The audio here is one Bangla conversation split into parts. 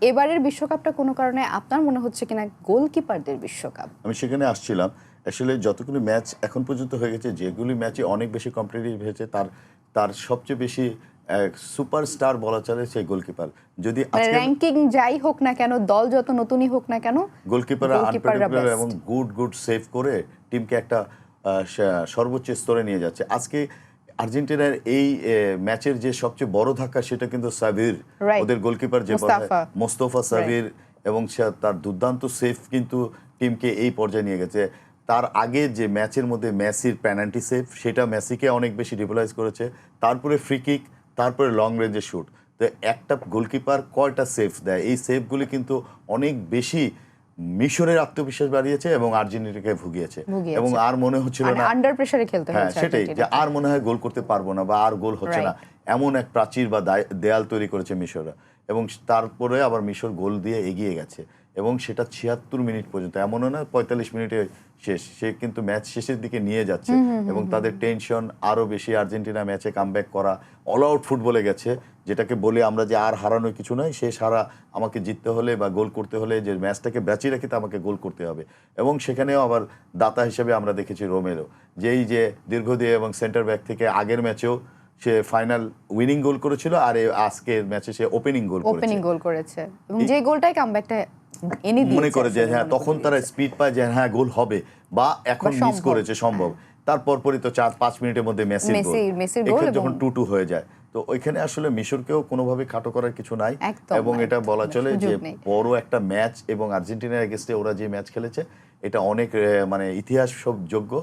এবারের বিশ্বকাপটা কোনো কারণে আপনার মনে হচ্ছে কিনা গোলকিপারদের বিশ্বকাপ? আমি সেখানে আসছিলাম। আসলে যতগুলো ম্যাচ এখন পর্যন্ত হয়ে গেছে, যেগুলি ম্যাচে অনেক বেশি কম্পিটিটিভ হয়েছে, তার সবচেয়ে বেশি সুপারস্টার বলা চলে সেই গোলকিপার। যদি র্যাঙ্কিং যাই হোক না কেন, দল যত নতুনই হোক না কেন, গোলকিপাররা আনপ্রেডিক্টেবল এবং গুড সেভ করে টিমকে একটা সর্বোচ্চ স্তরে নিয়ে যাচ্ছে। আজকে আর্জেন্টিনার এই ম্যাচের যে সবচেয়ে বড় ধাক্কা সেটা কিন্তু সাবির, ওদের গোলকিপার যে মোস্তফা সাবির, এবং তার দুর্দান্ত সেভ কিন্তু টিমকে এই পর্যায়ে নিয়ে গেছে। তার আগে যে ম্যাচের মধ্যে মেসির পেনাল্টি সেভ, সেটা মেসিকে অনেক বেশি ডিপোলাইজ করেছে। তারপরে ফ্রি কিক, তারপরে লং রেঞ্জের শুট। তো একটা গোলকিপার কয়টা সেভ দেয়, এই সেভগুলি কিন্তু অনেক বেশি মিশরের আত্মবিশ্বাস বাড়িয়েছে এবং আর্জেন্টিনাকে ভুগিয়েছে। এবং আর মনে হচ্ছিল না, আন্ডার প্রেসারে খেলতে হচ্ছে, সেটাই, যে আর মনে হয় গোল করতে পারবো না বা আর গোল হচ্ছে না, এমন এক প্রাচীর বা দেয়াল তৈরি করেছে মিশররা। এবং তারপরে আবার মিশর গোল দিয়ে এগিয়ে গেছে এবং সেটা ৭৬ মিনিট পর্যন্ত, এমনও না ৪৫ মিনিটে শেষ। সে কিন্তু ম্যাচ শেষের দিকে নিয়ে যাচ্ছে এবং তাদের টেনশন আরও বেশি। আর্জেন্টিনা ম্যাচে কামব্যাক করা, অল আউট ফুটবলে গেছে, যেটাকে বলে আমরা যে আর হারানোর কিছু নয়, শেষ হারা, আমাকে জিততে হলে বা গোল করতে হলে, যে ম্যাচটাকে বাঁচিয়ে রেখে আমাকে গোল করতে হবে। এবং সেখানেও আবার দাতা হিসেবে আমরা দেখেছি রোমেরো, যেই যে দীর্ঘদিন এবং সেন্টার ব্যাক থেকে আগের ম্যাচেও সে ফাইনাল উইনিং গোল করেছিল, আর আজকের ম্যাচে সে ওপেনিং গোল করেছে এবং যে গোলটাই কামব্যাকটা এনে দিয়েছে, মনে করে যে হ্যাঁ, তখন তারা স্পিড পায় যে হ্যাঁ গোল হবে বা এখন মিস করেছে সম্ভব। তারপর পরই তো ৪-৫ মিনিটের মধ্যে মেসির গোল, যখন 2-2 হয়ে যায়। তো ওইখানে আসলে মিশরকেও কোনোভাবে খাটো করার কিছু নাই। এবং এটা বলা চলে যে বড় একটা ম্যাচ, এবং আর্জেন্টিনার এগেইনস্টে ওরা যে ম্যাচ খেলেছে এটা অনেক মানে ইতিহাস সব যোগ্য,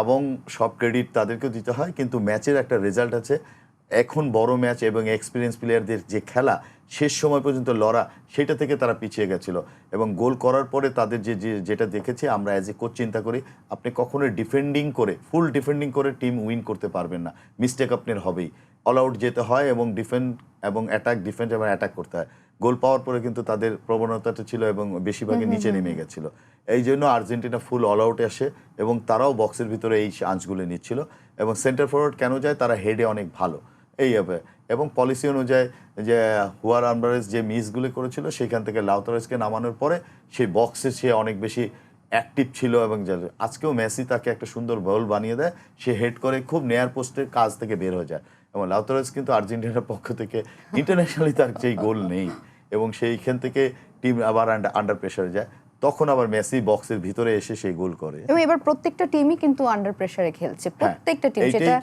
এবং সব ক্রেডিট তাদেরকেও দিতে হয়। কিন্তু ম্যাচের একটা রেজাল্ট আছে। এখন বড় ম্যাচ এবং এক্সপিরিয়েন্স প্লেয়ারদের যে খেলা, শেষ সময় পর্যন্ত লড়া, সেটা থেকে তারা পিছিয়ে গেছিল। এবং গোল করার পরে তাদের যেটা দেখেছি আমরা অ্যাজ এ কোচ চিন্তা করি, আপনি কখনোই ফুল ডিফেন্ডিং করে টিম উইন করতে পারবেন না। মিস্টেক আপনার হবেই, অল আউট যেতে হয় এবং ডিফেন্ড এবং ডিফেন্ড এবং অ্যাটাক করতে হয়। গোল পাওয়ার পরে কিন্তু তাদের প্রবণতাটা ছিল এবং বেশিরভাগই নিচে নেমে গেছিল। এই জন্য আর্জেন্টিনা ফুল অল আউটে আসে এবং তারাও বক্সের ভিতরে এই চান্সগুলো নিচ্ছিল। এবং সেন্টার ফরওয়ার্ড কেন যায়, তারা হেডে অনেক ভালো এই হবে। এবং পলিসি অনুযায়ী যে হুয়ার আলভারেজ যে মিসগুলো করেছিল, সেখান থেকে লাউতারেসকে নামানোর পরে সেই বক্সে সে অনেক বেশি অ্যাক্টিভ ছিল। এবং আজকেও মেসি তাকে একটা সুন্দর বল বানিয়ে দেয়, সে হেড করে খুব নেয়ার পোস্টের কাজ থেকে বের হয়ে যায়। এবং লাউতারেস কিন্তু আর্জেন্টিনার পক্ষ থেকে ইন্টারন্যাশনালি তার যেই গোল নেই, এবং সেইখান থেকে টিম আবার আন্ডার প্রেসারে যায়, তখন আবার মেসি বক্সের ভিতরে এসে সেই গোল করে। এবং এবার প্রত্যেকটা টিমই কিন্তু আন্ডার প্রেসারে খেলছে, প্রত্যেকটা টিম, সেটা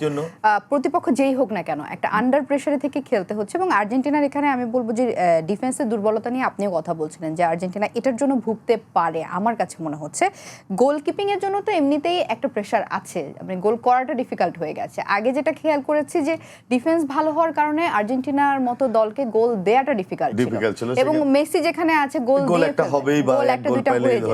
প্রতিপক্ষ যেই হোক না কেন, একটা আন্ডার প্রেসারে থেকে খেলতে হচ্ছে। এবং আর্জেন্টিনার এখানে আমি বলবো যে ডিফেন্সের দুর্বলতা নিয়ে আপনিও কথা বলছিলেন, যে আর্জেন্টিনা এটার জন্য ভুগতে পারে। আমার কাছে মনে হচ্ছে গোলকিপিং এর জন্য তো এমনিতেই একটা প্রেসার আছে, মানে গোল করাটা ডিফিকাল্ট হয়ে গেছে। আগে যেটা খেয়াল করেছি যে ডিফেন্স ভালো হওয়ার কারণে আর্জেন্টিনার মতো দলকে গোল দেয়াটা ডিফিকাল্ট ছিল, এবং মেসি যেখানে আছে গোল একটা হবেই বা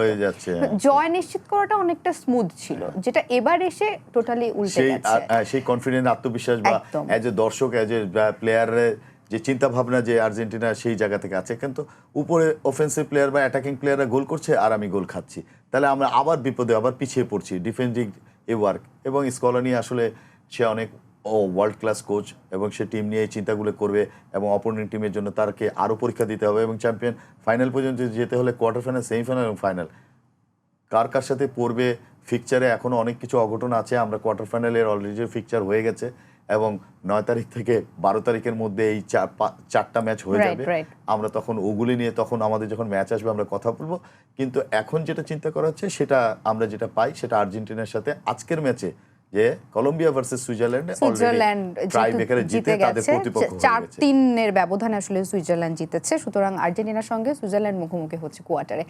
হয়ে যাচ্ছে, জয় নিশ্চিত করাটা অনেকটা স্মুথ ছিল, যেটা এবার এসে টোটালি উল্টে গেছে। সেই কনফিডেন্স, আত্মবিশ্বাস বা এজ এ দর্শক, এজ এ প্লেয়ারের যে চিন্তা ভাবনা যে আর্জেন্টিনা সেই জায়গা থেকে আছে। কিন্তু উপরে অফেন্সিভ প্লেয়ার বা অ্যাটাকিং প্লেয়াররা গোল করছে আর আমি গোল খাচ্ছি, তাহলে আমরা আবার বিপদে, আবার পিছিয়ে পড়ছি। ডিফেন্ডিং এ ওয়ার্ক, এবং স্কলানি আসলে সে অনেক ওয়ার্ল্ড ক্লাস কোচ, এবং সে টিম নিয়ে এই চিন্তাগুলো করবে, এবং অপোনেন্ট টিমের জন্য তারকে আরও পরীক্ষা দিতে হবে। এবং চ্যাম্পিয়ন ফাইনাল পর্যন্ত যেতে হলে কোয়ার্টার ফাইনাল, সেমিফাইনাল এবং ফাইনাল কার সাথে পড়বে, ফিকচারে এখনও অনেক কিছু অঘটন আছে। আমরা কোয়ার্টার ফাইনালের অলরেডি ফিকচার হয়ে গেছে, এবং 9 তারিখ থেকে 12 তারিখের মধ্যে এই 4টা ম্যাচ হয়ে যাবে। আমরা তখন ওগুলি নিয়ে, তখন আমাদের যখন ম্যাচ আসবে আমরা কথা বলবো। কিন্তু এখন যেটা চিন্তা করা হচ্ছে, সেটা আমরা যেটা পাই, সেটা আর্জেন্টিনার সাথে আজকের ম্যাচে যে কলম্বিয়া ভার্সেস সুইজারল্যান্ড টাই ব্রেকারে জিতে তাদের প্রতিপক্ষ হয়ে গেছে। 4-3 এর ব্যবধানে আসলে সুইজারল্যান্ড জিতেছে। সুতরাং আর্জেন্টিনার সঙ্গে সুইজারল্যান্ড মুখোমুখি হচ্ছে কোয়ার্টারে।